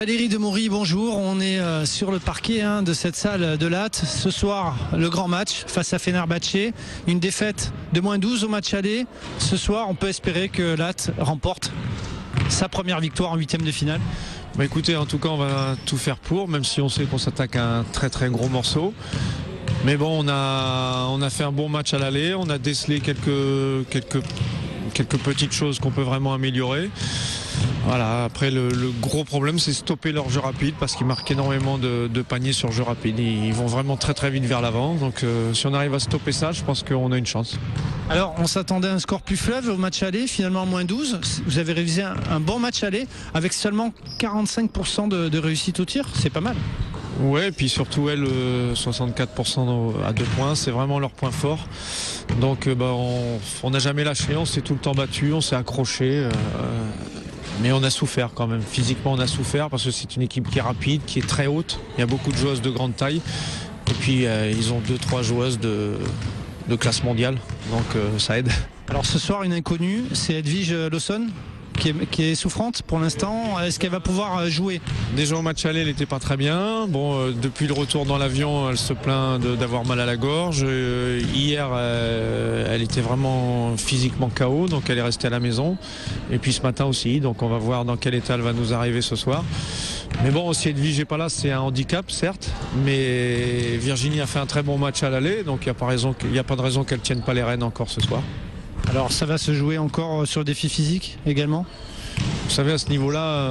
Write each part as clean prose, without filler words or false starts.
Valérie Demory, bonjour. On est sur le parquet de cette salle de Latte. Ce soir, le grand match face à Fenerbahçe. Une défaite de -12 au match aller. Ce soir, on peut espérer que Latte remporte sa première victoire en huitième de finale. Bah écoutez, en tout cas, on va tout faire pour, même si on sait qu'on s'attaque à un très très gros morceau. Mais bon, on a fait un bon match à l'aller. On a décelé quelques petites choses qu'on peut vraiment améliorer. Voilà, après le gros problème c'est stopper leur jeu rapide parce qu'ils marquent énormément de paniers sur jeu rapide. Ils vont vraiment très très vite vers l'avant. Donc si on arrive à stopper ça, je pense qu'on a une chance. Alors on s'attendait à un score plus fleuve au match aller, finalement -12. Vous avez révisé un bon match aller avec seulement 45% de réussite au tir, c'est pas mal. Ouais, et puis surtout elle, 64% à 2 points, c'est vraiment leur point fort. Donc on n'a jamais lâché, on s'est tout le temps battu, on s'est accroché. Mais on a souffert quand même. Physiquement, on a souffert parce que c'est une équipe qui est rapide, qui est très haute. Il y a beaucoup de joueuses de grande taille. Et puis, ils ont 2-3 joueuses de classe mondiale. Donc, ça aide. Alors, ce soir, une inconnue, c'est Edwige Lawson qui est souffrante pour l'instant. Est-ce qu'elle va pouvoir jouer? Déjà au match aller, elle n'était pas très bien. Bon, depuis le retour dans l'avion, elle se plaint d'avoir mal à la gorge. Hier, elle était vraiment physiquement KO, donc elle est restée à la maison. Et puis ce matin aussi, donc on va voir dans quel état elle va nous arriver ce soir. Mais bon, si Edwige n'est pas là, c'est un handicap, certes. Mais Virginie a fait un très bon match à l'aller, donc il n'y a pas de raison qu'elle ne tienne pas les rênes encore ce soir. Alors ça va se jouer encore sur le défi physique également? Vous savez, à ce niveau-là,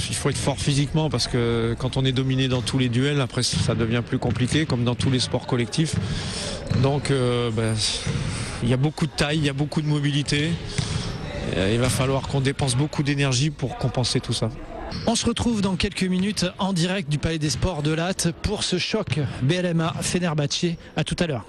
il faut être fort physiquement parce que quand on est dominé dans tous les duels, après ça devient plus compliqué, comme dans tous les sports collectifs. Donc il y a beaucoup de taille, il y a beaucoup de mobilité. Il va falloir qu'on dépense beaucoup d'énergie pour compenser tout ça. On se retrouve dans quelques minutes en direct du Palais des Sports de Latte pour ce choc BLMA Fenerbahçe. À tout à l'heure.